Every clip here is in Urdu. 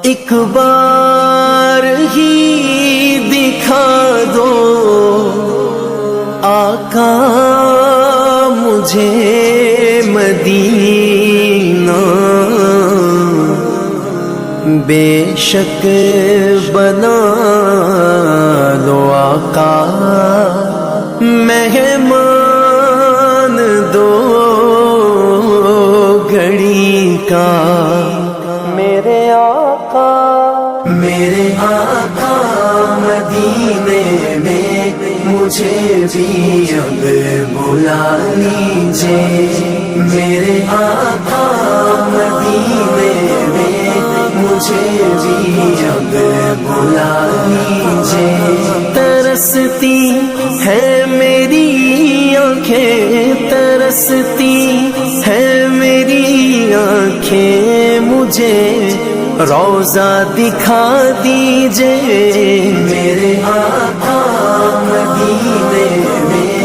ایک بار ہی دکھا دو آقا مجھے مدینہ، بے شک بنا دو آقا مہمان دو گھڑی کا، میرے آقا مدینے میں مجھے بھی اب بلا لیجئے، میرے آقا مدینے میں مجھے بھی اب بلا لیجئے۔ ترستی ہے میری آنکھیں، ترستی ہے میری آنکھیں، مجھے روضہ دکھا دیجئے، میرے آقا مدینے میں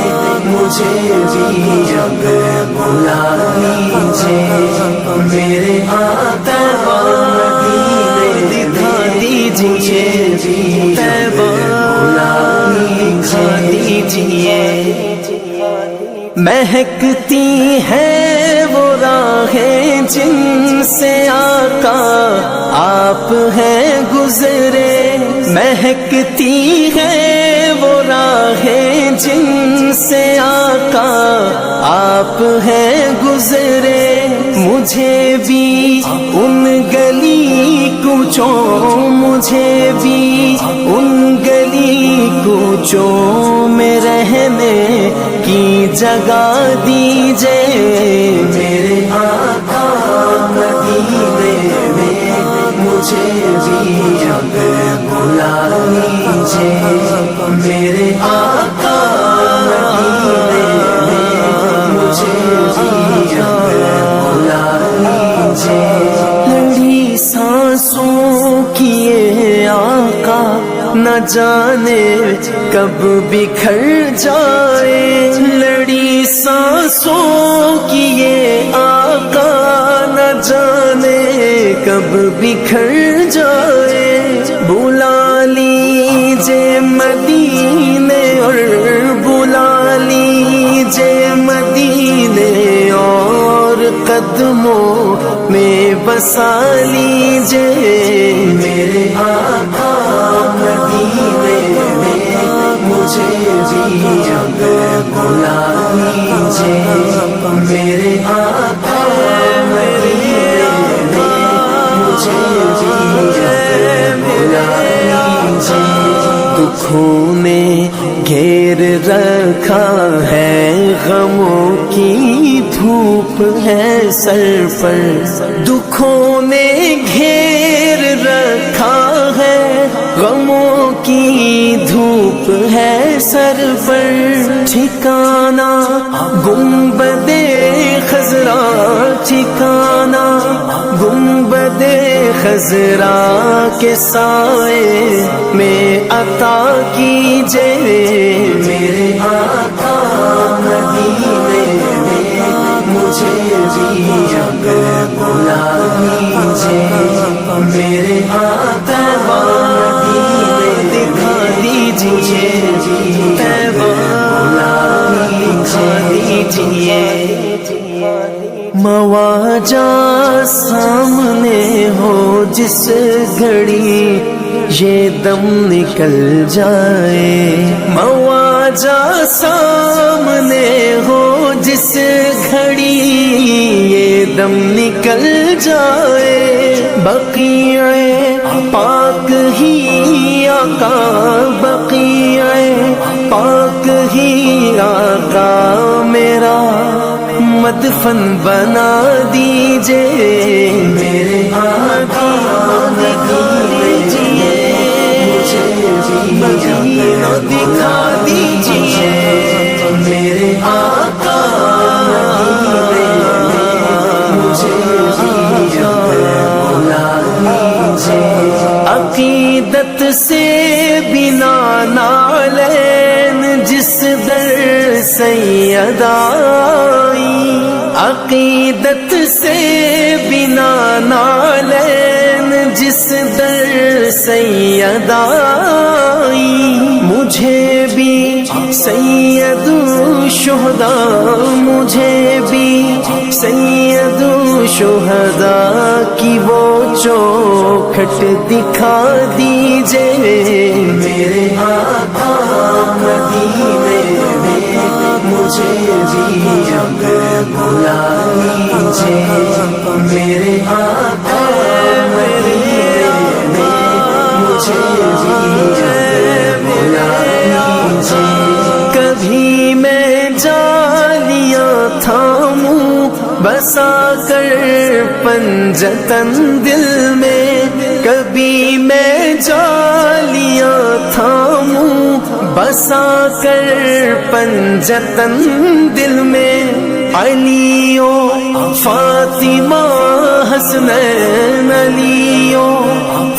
مجھے بھی اب بلا لیجئے، میرے آقا مدینے دکھا دیجئے، بلا لیجئے۔ مہکتی ہیں وہ راہیں جن سے آقا آپ ہیں گزرے، مہکتی ہیں وہ راہیں جن سے آقا آپ ہیں گزرے، مجھے بھی ان گلی کوچوں، مجھے بھی ان گلی کوچوں میں رہنے کی جگہ دیجئے، میرے آقا مدینے میں مجھے بھی اب بلا لیجئے، میرے آقا مدینے میں مجھے بھی اب بلا لیجئے۔ لڑی سانسوں کی یہ آقا نہ جانے کب بکھر جائے، لڑی سانسوں کی یہ آقا نہ جانے کب بکھر جائے، بلا لیجئے مدینے اور بلا لیجئے مدینے اور قدموں میں بسا لیجئے، میرے آقا مدینے میں مجھے بھی اب بلا لیجئے، میرے آقا مدینے میں مجھے بھی اب بلا لیجئے۔ دکھوں نے گھیر رکھا ہے، غموں کی دھوپ ہے سر پر، دکھوں نے گھیر رکھا ہے، غموں کی دھوپ ہے سر پر، ٹھکانہ گنبد خضرا، ٹھکانہ گنبد خضرا کے سائے میں عطا کیجئے، میرے آقا مدینے میں مجھے بھی اب بلا لیجئے، میرے آقا مدینے دکھا دیجئے، بلا لیجئے۔ مواجہ سامنے ہو جس گھڑی یہ دم نکل جائے، مواجہ سامنے ہو جس گھڑی یہ دم نکل جائے، بقیع پاک ہی آقا، بقیع پاک ہی آقا میرا مدفن بنا دیجئے، میرے آقا دیجئے، مجھے مدینہ دکھا دیجئے، میرے آقا مدینے میں مجھے بھی بلا لیجئے۔ عقیدت سے بنا نالین جس در سید آئی، عقیدت سے بنا نالین جس در سید آئی، مجھے بھی سید الشہداء، مجھے بھی سید الشہداء کی وہ چوکھٹ دکھا دیجئے، میرے آقا مدینے میں مجھے بھی اب بلا لیجئے، میرے آقا مدینے میں مجھے بھی اب بلا لیجئے۔ کبھی میں جالیاں تھاموں بسا کر پنجتن دل میں، کبھی میں جالیاں تھاموں بسا کر پنجتن دل میں، علی و فاطمہ حسنین، علی و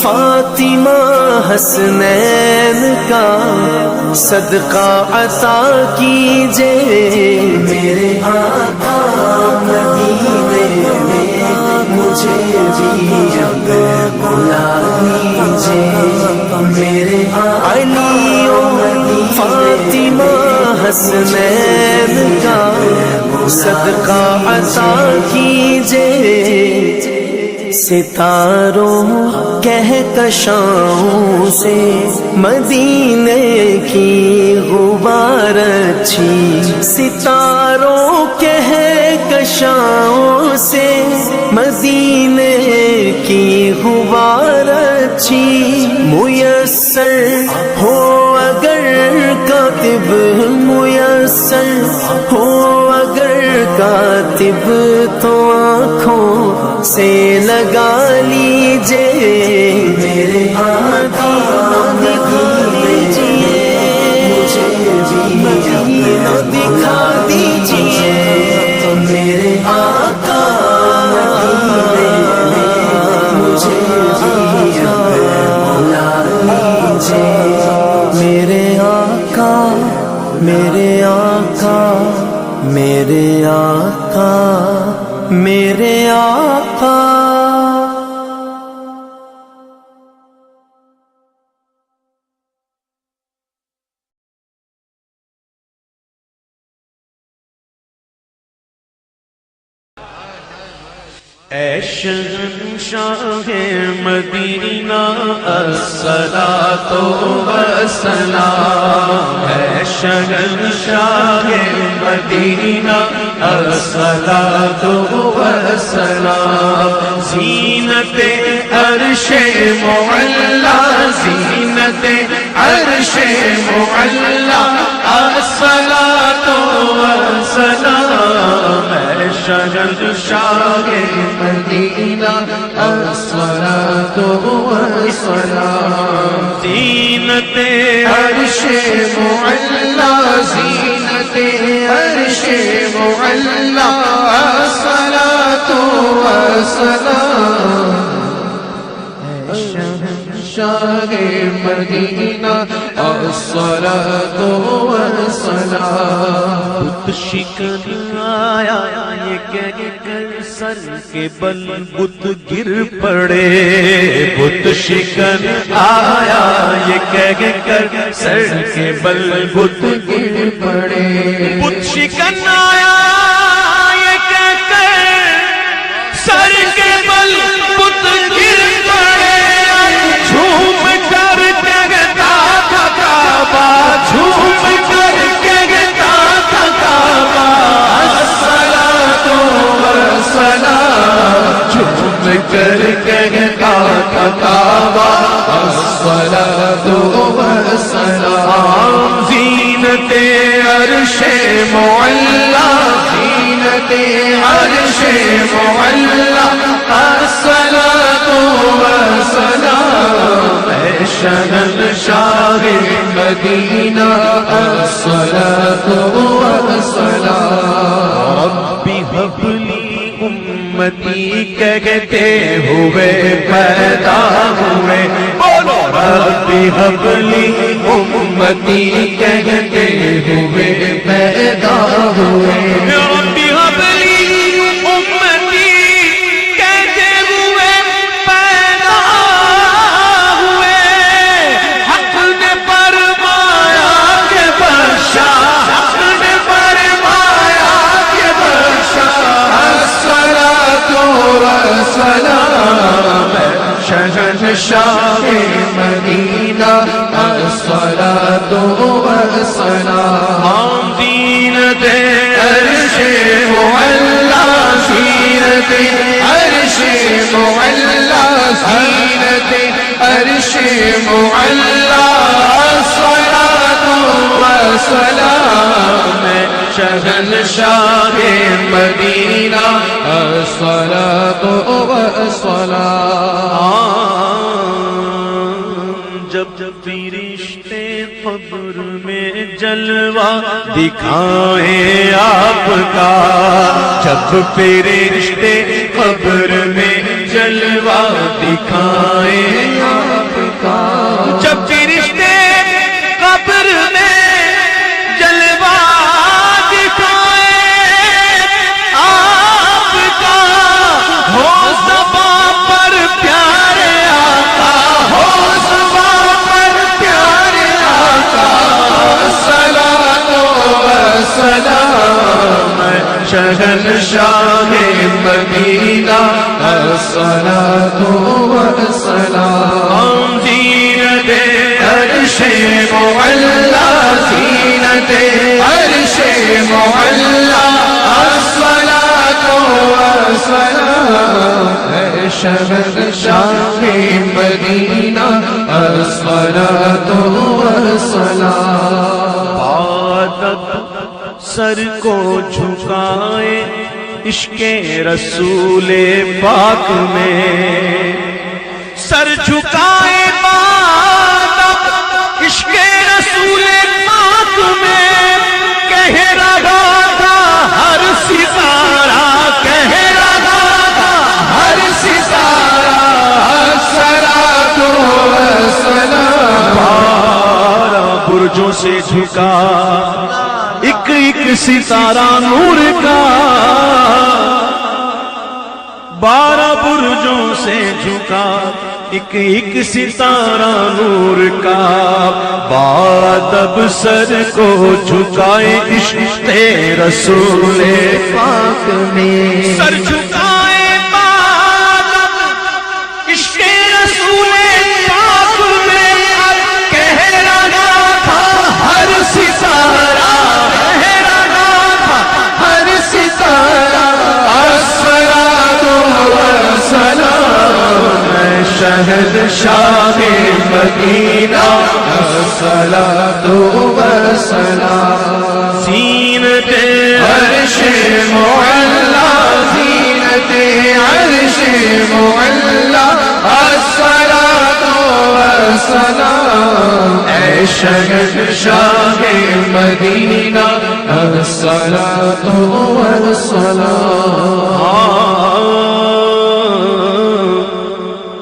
فاطمہ حسنین کا صدقہ عطا کیجئے، میرے آقا مدینے میں مجھے بھی اب بلا لیجئے، میرے علی و فاطمہ حسنین کا صدقہ عطا کیجئے۔ ستاروں کہکشاؤں سے مدینے کی غبار اچھی، ستاروں کہکشاؤں سے مدینے کی غبار اچھی، میسر ہو اگر کاتب، میسر ہو اگر کاتب تو آنکھوں سے لگا لیجئے، میرے آقا دکھا دیجئے، مجھے بھی مدینہ دکھا دیجئے، میرے آقا مدینے میں مجھے بھی بلا لیجئے، میرے آقا میرے آقا میرے آقا میرے آقا۔ اے شہنشاہ مدینہ الصلاۃ والسلام، اے شہنشاہ مدینہ الصلاۃ والسلام، زینت عرش معلا، زینت عرش معلا، الصلاۃ والسلام، اے شہنشاہ مدینہ الصلاۃ والسلام، زینت عرش معلا، زینت عرش معلا، الصلاۃ والسلام، شہنشاہ مدینہ الصلاۃ والسلام، بت شکن آیا یہ کہہ کر سر کے بل بت گر پڑے، بت شکن آیا یہ کہہ کر سر کے بل بت گر پڑے، بت شکن آیا یہ کہہ کر سر کے بل بت گر پڑے، جھوم کر کہتا تھا کعبہ، جھوم کر کہتا تھا کعبہ، الصلاۃ والسلام، جھوم کر کہتا تھا کعبہ، الصلاۃ والسلام، زینت عرش معلا، زینت عرش معلا، الصلاۃ والسلام، اے شہنشاہ مدینہ الصلاۃ والسلام، ربی حب لی امتی کہتے ہوئے پیدا ہوئے، بولو ربی حب لی امتی کہتے ہوئے پیدا ہوئے، ربی حب لی امتی کہتے ہوئے پیدا شہنشاہ مدینہ الصلاۃ والسلام زینت عرش معلا زینت عرش معلا زینت عرش معلا الصلاۃ والسلام شہنشاہ مدینہ الصلاۃ والسلام جب فرشتے قبر میں جلوہ دکھائیں آپ کا جب فرشتے قبر میں جلوہ دکھائیں آپ کا جب فرشتے قبر میں جلوہ دکھائیں آپ کا ہو زباں پر پیارے آقا ہو زباں پر پیارے آقا الصلاۃ والسلام شہنشاہ مدینہ الصلاۃ والسلام زینت عرش معلا زینت عرش معلا الصلاۃ والسلام شہنشاہ مدینہ الصلاۃ والسلام عادت سر کو جھکائے عشق رسول پاک میں سر جھکائے عادت عشق رسول پاک میں کہہ رہا تھا ہر ستارہ کہہ رہا تھا ہر ستارہ الصلاۃ والسلام بارہ برجوں سے جھکا ایک ایک ستارہ نور کا 12 برجوں سے جھکا ایک ایک ستارہ نور کا بادب سر کو جھکائے عشق رسول پاک میں سر جھکائے بادب عشق رسول پاک میں کہہ رہا تھا ہر ستارہ شہنشاہ مدینہ الصلاۃ والسلام زینت عرش معلا زینت عرش معلا الصلاۃ والسلام اے شہنشاہ مدینہ الصلاۃ والسلام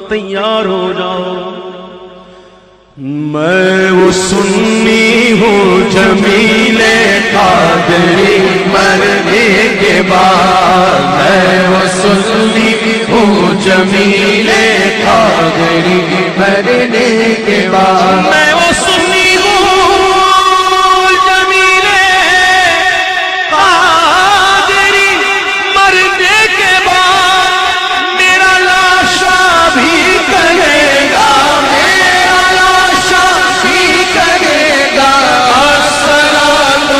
تیار ہو جاؤ میں وہ سنی ہوں جمیل قادری مرنے کے بعد میں وہ سنی ہوں جمیل قادری مرنے کے بعد میں وہ سنی ہوں جمیل قادری مرنے کے بعد میرا لاشا بھی کہے گا میرا لاشا بھی کہے گا الصلاۃ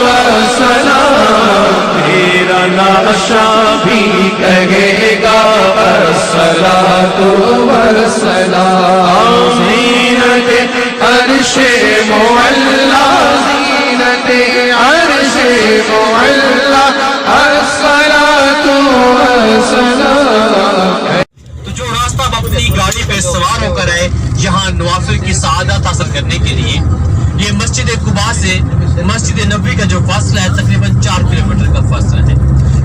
والسلام میرا لاشا بھی کہے گا الصلاۃ والسلام زینت عرش معلا زینت عرش معلا الصلاۃ والسلام تو جو راستہ اب اپنی گاڑی پہ سوار ہو کر آئے یہاں نوافل کی سعادت حاصل کرنے کے لیے یہ مسجد قباء سے مسجد نبوی کا جو فاصلہ ہے تقریباً 4 کلومیٹر کا فاصلہ ہے.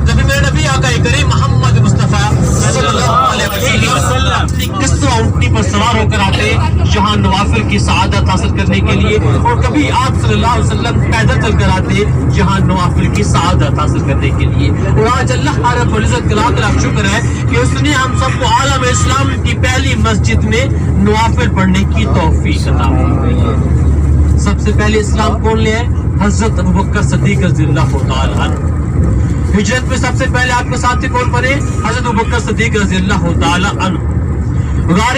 کبھی میرے نبی آقا کریم محمد مصطفیٰ صلی اللہ علیہ وسلم اپنی قسط اونٹنی پر سوار ہو کر آتے یہاں نوافل کی سعادت حاصل کرنے کے لیے اور کبھی آپ صلی اللہ علیہ وسلم پیدل چل کر آتے یہاں نوافل کی سعادت حاصل کرنے کے لیے. اور آج اللہ رب العزت کا لاکھ لاکھ شکر ہے کہ اس نے ہم سب کو عالم اسلام کی پہلی مسجد میں نوافل پڑھنے کی توفیق عطا فرمائی ہے. سب سے پہلے اسلام کون لے آئے؟ حضرت ابوبکر صدیق رضی اللہ تعالی عنہ. ہجرت میں سب سے پہلے آپ کے ساتھ کون پڑے؟ حضرت ابوبکر صدیق رضی اللہ تعالی عنہ. غار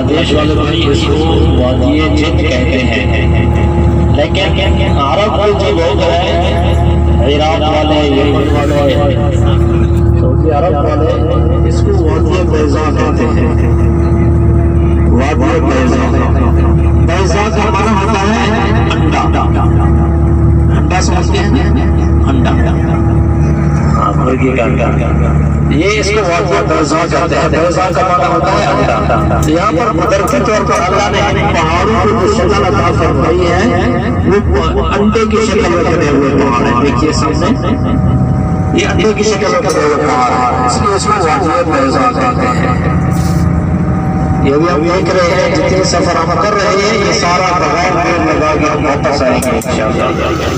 بنگلہ دیش والے بھائی اس کو وادی جن کہتے ہیں، لیکن عرب کے جو لوگ ہیں، عراق والے، یمن والے، سعودی عرب والے، اس کو وادی بیضا کہتے ہیں۔ وادی بیضا، بیضا کا معنی ہوتا ہے انڈا۔ انڈا سمجھتے ہیں؟ انڈا، مرغی کا انڈا، یہ اس کو وادی بیضا کہتے ہیں۔ بیضا کا معنی ہوتا ہے انڈا۔ یہاں پر قدرتی طور پر اللہ نے پہاڑوں کو جو شکل عطا فرمائی ہے وہ انڈے کی شکل میں بنے ہوئے پہاڑ ہیں۔ دیکھیے سامنے یہ انڈے کی شکل میں بنے ہوئے پہاڑ ہیں، اس لیے اس کو وادی بیضا کہتے ہیں۔ یہ بھی ہم دیکھ رہے ہیں جتنے سفر ہم کر رہے ہیں یہ سارا بغیر دیر لگا کے ہم واپس آئیں گے انشاءاللہ۔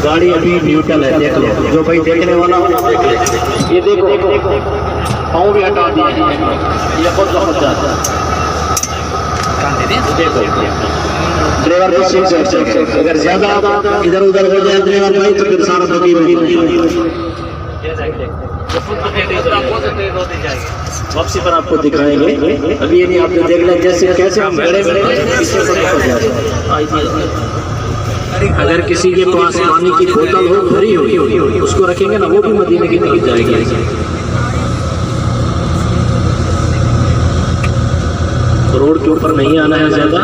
گاڑی ابھی نیوٹرل ہے، دیکھ لو، جو بھائی دیکھنے والا ہو دیکھ لے۔ یہ دیکھو پاؤں بھی ہٹا دیے، یہ خود بخود جاتا ہے۔ دیکھو ڈرائیور کو سیٹ سے اگر زیادہ ادھر ادھر ہو جائے ڈرائیور بھائی تو پھر سارا بگی واپسی پر آپ کو دکھائیں گے۔ ابھی یہ نہیں، آپ نے دیکھ لیں جیسے کیسے ہم بڑے بڑے پیچھے پر جا رہے ہیں۔ اگر کسی کے پاس پانی کی بوتل ہو بھری ہوئی اس کو رکھیں گے نا، وہ بھی مدینے کی طرف جائے گی۔ روڈ کے اوپر نہیں آنا ہے زیادہ،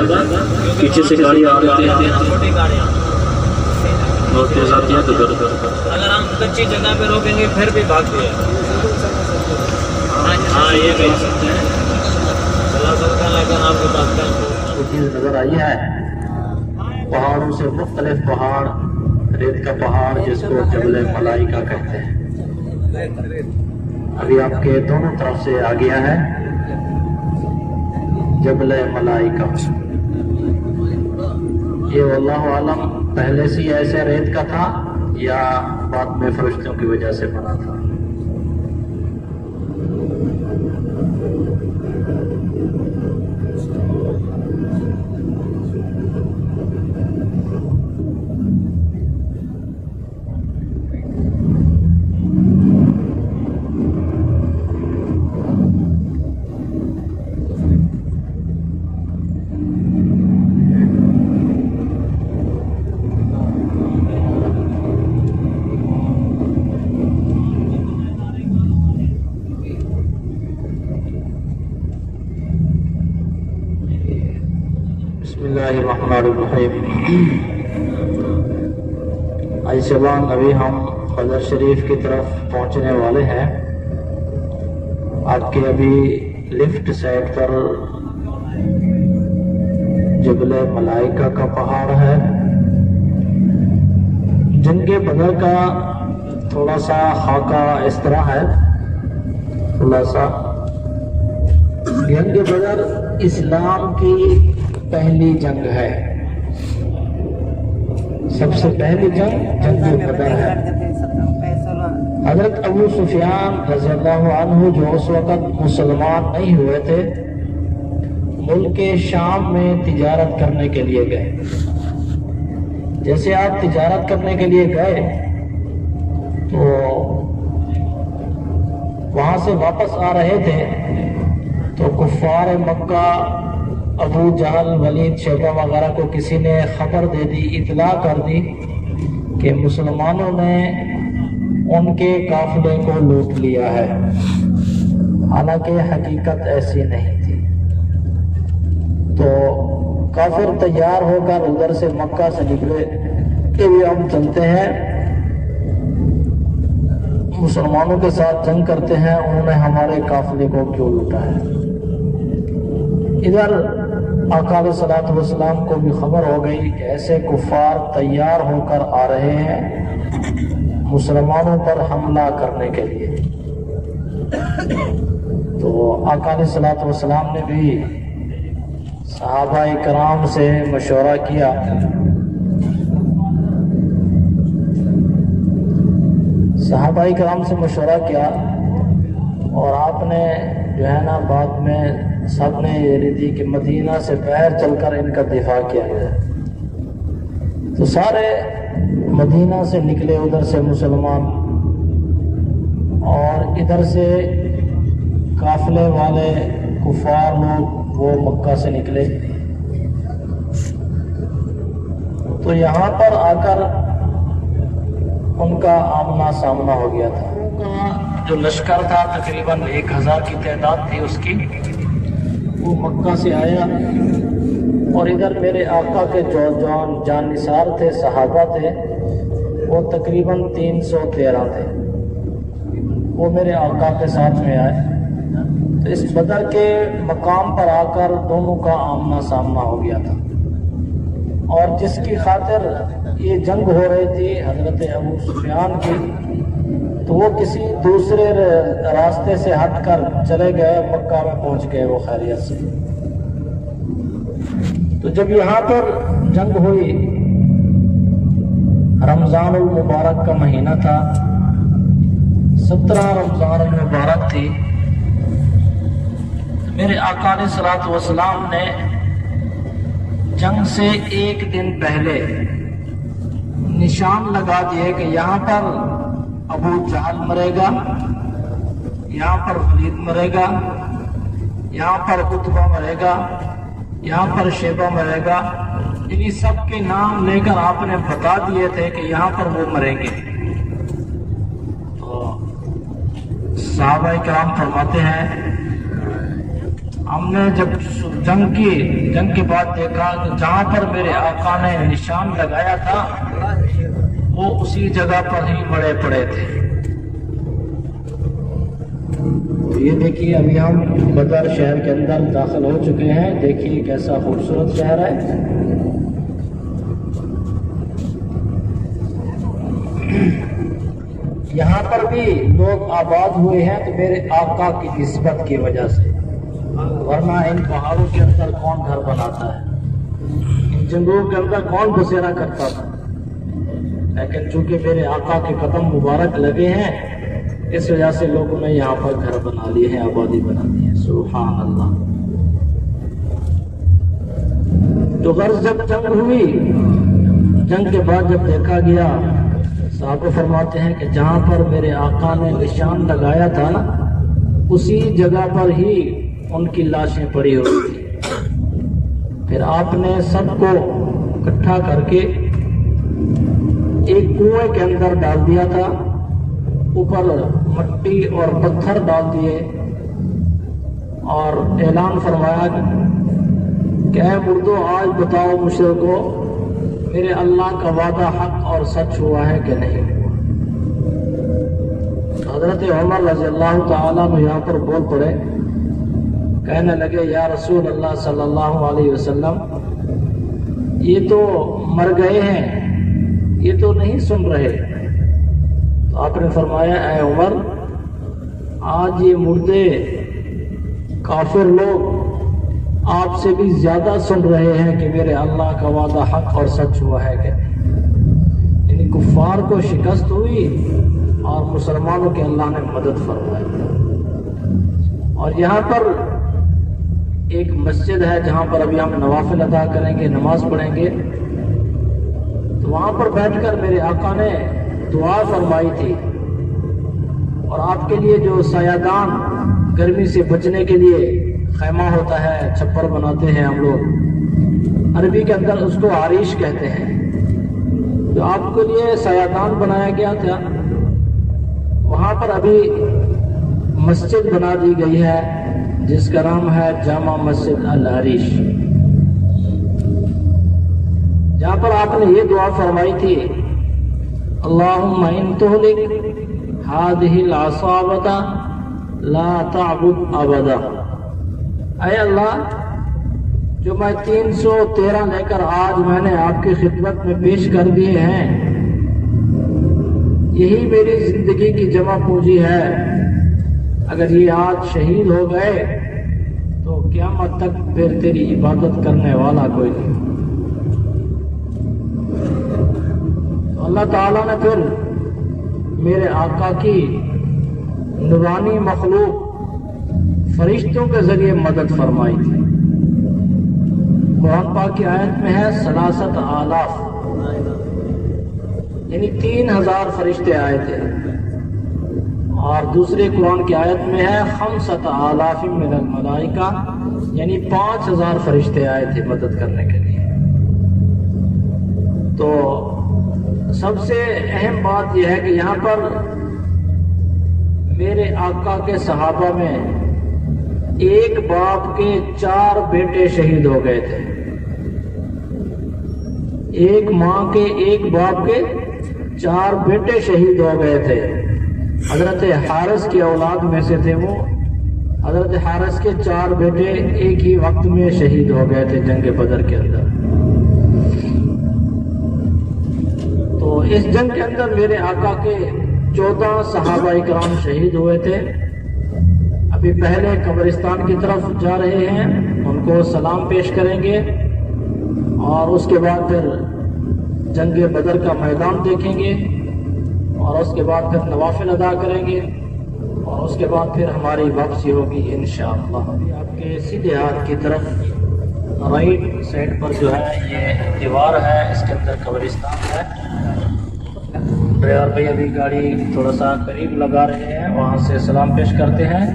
پیچھے سے گاڑی آ رہی ہے بہت تیز آتی ہے، تو اگر ہم کچی جگہ پہ روکیں گے پھر بھی بھاگتے ہیں۔ ہاں یہ کہہ سکتے ہیں چلا سکتا ہے، لیکن آپ کے پاس وہ چیز نظر آئی ہے۔ پہاڑوں سے مختلف پہاڑ، ریت کا پہاڑ جس کو جبل ملائکہ کہتے ہیں، ابھی آپ کے دونوں طرف سے آ گیا ہے جبل ملائکہ۔ یہ واللہ عالم پہلے سے ایسے ریت کا تھا یا بعد میں فرشتوں کی وجہ سے بنا تھا۔ بسم اللہ الرحمن الرحیم۔ عزیزان، ابھی ہم فجر شریف کی طرف پہنچنے والے ہیں۔ آپ کے ابھی لیفٹ سائڈ پر جبل ملائکہ کا پہاڑ ہے۔ جنگ بدر کا تھوڑا سا خاکہ اس طرح ہے، تھوڑا سا جنگ بدر اسلام کی پہلی جنگ ہے، سب سے پہلی جنگ بدر ہے۔ حضرت ابو سفیان رضی اللہ عنہ جو اس وقت مسلمان نہیں ہوئے تھے، ملک شام میں تجارت کرنے کے لیے گئے۔ جیسے آپ تجارت کرنے کے لیے گئے تو وہاں سے واپس آ رہے تھے تو کفار مکہ ابو جہل، ولید، شیبہ وغیرہ کو کسی نے خبر دے دی، اطلاع کر دی کہ مسلمانوں نے ان کے قافلے کو لوٹ لیا ہے، حالانکہ حقیقت ایسی نہیں تھی۔ تو کافر تیار ہو کر ادھر سے مکہ سے نکلے کہ بھی ہم چلتے ہیں، مسلمانوں کے ساتھ جنگ کرتے ہیں، انہوں نے ہمارے قافلے کو کیوں لوٹا ہے۔ ادھر آقا علیہ الصلوۃ والسلام کو بھی خبر ہو گئی کہ ایسے کفار تیار ہو کر آ رہے ہیں مسلمانوں پر حملہ کرنے کے لیے۔ تو آقا علیہ الصلوۃ والسلام نے بھی صحابہ کرام سے مشورہ کیا۔ صحابہ کرام سے مشورہ کیا اور آپ نے جو ہے نا بعد میں سب نے یہ دی کہ مدینہ سے باہر چل کر ان کا دفاع کیا جائے۔ تو سارے مدینہ سے نکلے ادھر سے مسلمان، اور ادھر سے قافلے والے کفار لوگ وہ مکہ سے نکلے تو یہاں پر آ کر ان کا آمنا سامنا ہو گیا تھا. جو لشکر تھا تقریباً 1000 کی تعداد تھی اس کی، وہ مکہ سے آیا اور ادھر میرے آقا کے جو جان نثار تھے، صحابہ تھے، وہ تقریباً 313 تھے. وہ میرے آقا کے ساتھ میں آئے تو اس بدر کے مقام پر آ کر دونوں کا آمنا سامنا ہو گیا تھا. اور جس کی خاطر یہ جنگ ہو رہی تھی حضرت ابو سفیان کی، تو وہ کسی دوسرے راستے سے ہٹ کر چلے گئے، مکہ میں پہنچ گئے وہ خیریت سے. تو جب یہاں پر جنگ ہوئی، رمضان المبارک کا مہینہ تھا، 17 رمضان المبارک تھی. میرے آقا علیہ الصلوۃ والسلام نے جنگ سے ایک دن پہلے نشان لگا دیے کہ یہاں پر ابو جہل مرے گا، یہاں پر ولید مرے گا، یہاں پر عتبہ مرے گا، یہاں پر شیبہ مرے گا. انہی سب کے نام لے کر آپ نے بتا دیے تھے کہ یہاں پر وہ مریں گے. تو صحابہ کرام فرماتے ہیں ہم نے جب جنگ کے بعد دیکھا کہ جہاں پر میرے آقا نے نشان لگایا تھا وہ اسی جگہ پر ہی مڑے پڑے تھے. تو یہ دیکھیے ابھی ہم بدر شہر کے اندر داخل ہو چکے ہیں. دیکھیے کیسا خوبصورت شہر ہے. یہاں پر بھی لوگ آباد ہوئے ہیں تو میرے آقا کی نسبت کی وجہ سے، ورنہ ان پہاڑوں کے اندر کون گھر بناتا ہے، ان جنگلوں کے اندر کون بسیرا کرتا تھا. لیکن چونکہ میرے آقا کے قدم مبارک لگے ہیں اس وجہ سے لوگوں نے یہاں پر گھر بنا لیے ہیں، آبادی بنا دی ہے. سبحان اللہ. تو غرض جب جنگ ہوئی، جنگ کے بعد جب دیکھا گیا، صحابہ فرماتے ہیں کہ جہاں پر میرے آقا نے نشان لگایا تھا نا، اسی جگہ پر ہی ان کی لاشیں پڑی ہوئی تھی. پھر آپ نے سب کو اکٹھا کر کے ایک کنویں کے اندر ڈال دیا تھا، اوپر مٹی اور پتھر ڈال دیے اور اعلان فرمایا کہ اے مردو آج بتاؤ مشرکو میرے اللہ کا وعدہ حق اور سچ ہوا ہے کہ نہیں ہوا. حضرت عمر رضی اللہ تعالیٰ عنہ یہاں پر بول پڑے، کہنے لگے یا رسول اللہ صلی اللہ علیہ وسلم، یہ تو مر گئے ہیں، یہ تو نہیں سن رہے. تو آپ نے فرمایا اے عمر، آج یہ مردے کافر لوگ آپ سے بھی زیادہ سن رہے ہیں کہ میرے اللہ کا وعدہ حق اور سچ ہوا ہے کہ یعنی کفار کو شکست ہوئی اور مسلمانوں کے اللہ نے مدد فرمائی. اور یہاں پر ایک مسجد ہے جہاں پر ابھی ہم نوافل ادا کریں گے، نماز پڑھیں گے. تو وہاں پر بیٹھ کر میرے آقا نے دعا فرمائی تھی، اور آپ کے لیے جو سایہ دان گرمی سے بچنے کے لیے خیمہ ہوتا ہے، چھپر بناتے ہیں ہم لوگ، عربی کے اندر اس کو عریش کہتے ہیں. جو آپ کے لیے سایہ دان بنایا گیا تھا، وہاں پر ابھی مسجد بنا دی گئی ہے جس کا نام ہے جامع مسجد العریش، جہاں پر آپ نے یہ دعا فرمائی تھی اللہم ان تہلک ہذہ العصابۃ لا تعبد ابدا. اے اللہ، جو میں 313 لے کر آج میں نے آپ کی خدمت میں پیش کر دیے ہیں، یہی میری زندگی کی جمع پونجی ہے. اگر یہ آج شہید ہو گئے تو قیامت تک پھر تیری عبادت کرنے والا کوئی نہیں. اللہ تعالیٰ نے پھر میرے آقا کی نورانی مخلوق فرشتوں کے ذریعے مدد فرمائی تھی. قرآن پاک کی آیت میں ہے 3,000 یعنی 3,000 فرشتے آئے تھے. اور دوسرے قرآن کی آیت میں ہے 5000 من الملائکہ، یعنی 5000 فرشتے آئے تھے مدد کرنے کے لیے۔ تو سب سے اہم بات یہ ہے کہ یہاں پر میرے آقا کے صحابہ میں ایک باپ کے 4 بیٹے شہید ہو گئے تھے، ایک ماں کے ایک باپ کے 4 بیٹے شہید ہو گئے تھے۔ حضرت حارث کی اولاد میں سے تھے وہ۔ حضرت حارث کے 4 بیٹے ایک ہی وقت میں شہید ہو گئے تھے جنگ بدر کے اندر۔ تو اس جنگ کے اندر میرے آقا کے 14 صحابہ اکرام شہید ہوئے تھے۔ ابھی پہلے قبرستان کی طرف جا رہے ہیں، ان کو سلام پیش کریں گے اور اس کے بعد پھر جنگ بدر کا میدان دیکھیں گے اور اس کے بعد پھر نوافل ادا کریں گے اور اس کے بعد پھر ہماری واپسی ہوگی انشاءاللہ۔ آپ کے سیدھے ہاتھ کی طرف رائٹ سائڈ پر جو ہے یہ دیوار ہے، اس کے اندر قبرستان ہے۔ ڈرائیور بھائی ابھی گاڑی تھوڑا سا قریب لگا رہے ہیں، وہاں سے سلام پیش کرتے ہیں۔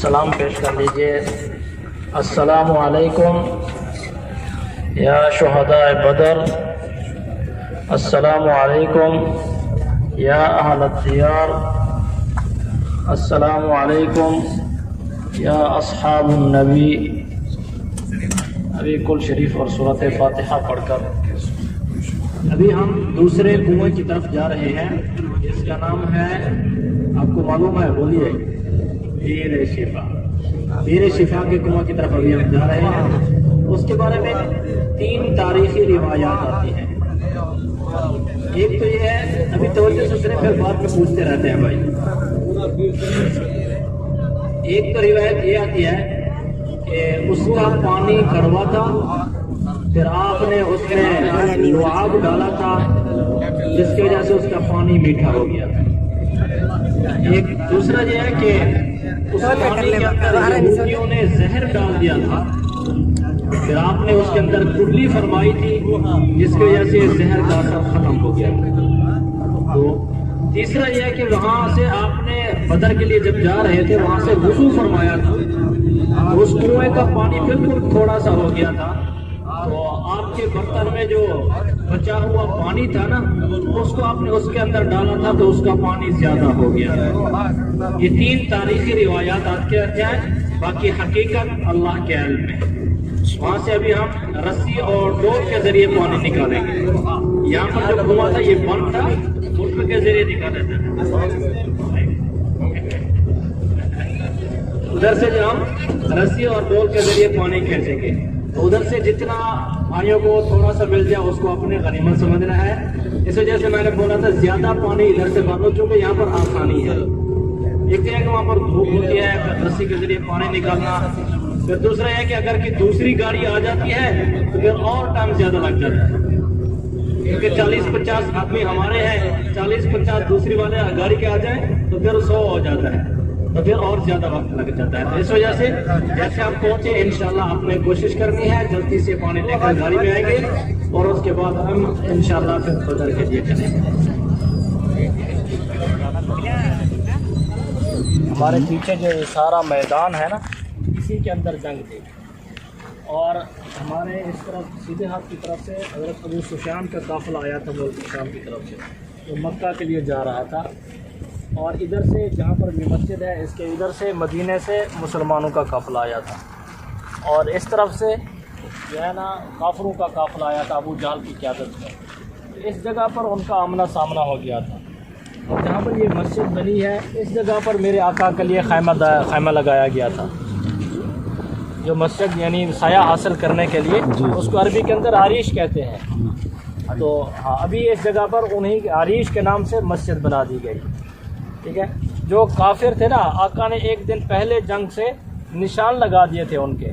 سلام پیش کر لیجئے۔ السلام علیکم یا شہداء بدر، السلام علیکم یا اہل الدیار، السلام علیکم یا اصحاب النبی۔ ابھی کل شریف اور سورۃ فاتحہ پڑھ کر ابھی ہم دوسرے کنویں کی طرف جا رہے ہیں، جس کا نام ہے، آپ کو معلوم ہے، بولیے، پیر شفا۔ پیر شفا کے کنواں کی طرف ابھی ہم جا رہے ہیں۔ اس کے بارے میں 3 تاریخی روایات آتی ہیں۔ ایک تو یہ ہے، ابھی توجہ سے سنیں، پھر بعد میں پوچھتے رہتے ہیں بھائی۔ ایک تو روایت یہ آتی ہے کہ اس کا پانی کڑوا تھا، پھر آپ نے اس میں لعاب ڈالا تھا، جس کی وجہ سے اس کا پانی میٹھا ہو گیا۔ ایک دوسرا یہ ہے کہ اس پانی کے اندر یہودیوں نے زہر ڈال دیا تھا، پھر آپ نے اس کے اندر کڈلی فرمائی تھی، جس کی وجہ سے زہر کا اثر ختم ہو گیا۔ تو تیسرا یہ ہے کہ وہاں سے آپ نے بدر کے لیے جب جا رہے تھے، وہاں سے وضو فرمایا تھا، اس کنویں کا پانی بالکل تھوڑا سا ہو گیا تھا، تو آپ کے برتن میں جو بچا ہوا پانی تھا نا، اس کو آپ نے اس کے اندر ڈالا تھا تو اس کا پانی زیادہ ہو گیا۔ یہ 3 تاریخی روایات آپ کے ہیں، باقی حقیقت اللہ کے علم میں۔ وہاں سے ابھی ہم رسی اور ڈور کے ذریعے پانی نکالیں گے۔ یہاں پر جو کنواں تھا یہ بند تھا، موٹر کے ذریعے نکالا تھا۔ ادھر سے جو ہم رسی اور ڈور کے ذریعے پانی کھینچیں گے، تو ادھر سے جتنا بھائیوں کو تھوڑا سا مل جائے اس کو اپنے غنیمت سمجھنا ہے۔ اس وجہ سے میں نے بولا تھا زیادہ پانی ادھر سے بھر لو، چونکہ یہاں پر آسانی ہے۔ ایک تو ہے کہ وہاں پر دھوپ ہوتی ہے، رسی کے ذریعے پانی نکالنا، پھر دوسرا ہے کہ اگر کی دوسری گاڑی آ جاتی ہے تو پھر اور ٹائم زیادہ لگ جاتا ہے، کیونکہ 40-50 آدمی ہمارے ہیں، 40-50 دوسری والے گاڑی کے آ جائیں تو پھر 100 ہو جاتا ہے، تو پھر اور زیادہ وقت لگ جاتا ہے۔ تو اس وجہ سے جیسے آپ پہنچے انشاءاللہ آپ نے کوشش کرنی ہے جلدی سے پانی لے کر گاڑی میں آئیں گے، اور اس کے بعد ہم انشاءاللہ پھر بدر کے لیے چلیں گے۔ ہمارے پیچھے جو سارا میدان ہے نا، اسی کے اندر جنگ تھی، اور ہمارے اس طرف سیدھے ہاتھ کی طرف سے حضرت ابو سفیان کا قافلہ آیا تھا ملک شام کی طرف سے، وہ مکہ کے لیے جا رہا تھا، اور ادھر سے جہاں پر بھی مسجد ہے اس کے ادھر سے مدینے سے مسلمانوں کا قافلہ آیا تھا، اور اس طرف سے جو ہے نا کافروں کا قافلہ آیا تھا ابو جہل کی قیادت میں۔ اس جگہ پر ان کا آمنا سامنا ہو گیا تھا، اور جہاں پر یہ مسجد بنی ہے اس جگہ پر میرے آقا کے لیے خیمہ لگایا گیا تھا، جو مسجد یعنی سایہ حاصل کرنے کے لیے، اس کو عربی کے اندر عریش کہتے ہیں۔ تو ہاں ابھی اس جگہ پر انہیں عریش کے نام سے مسجد بنا دی گئی، ٹھیک ہے۔ جو کافر تھے نا، آقا نے ایک دن پہلے جنگ سے نشان لگا دیے تھے ان کے،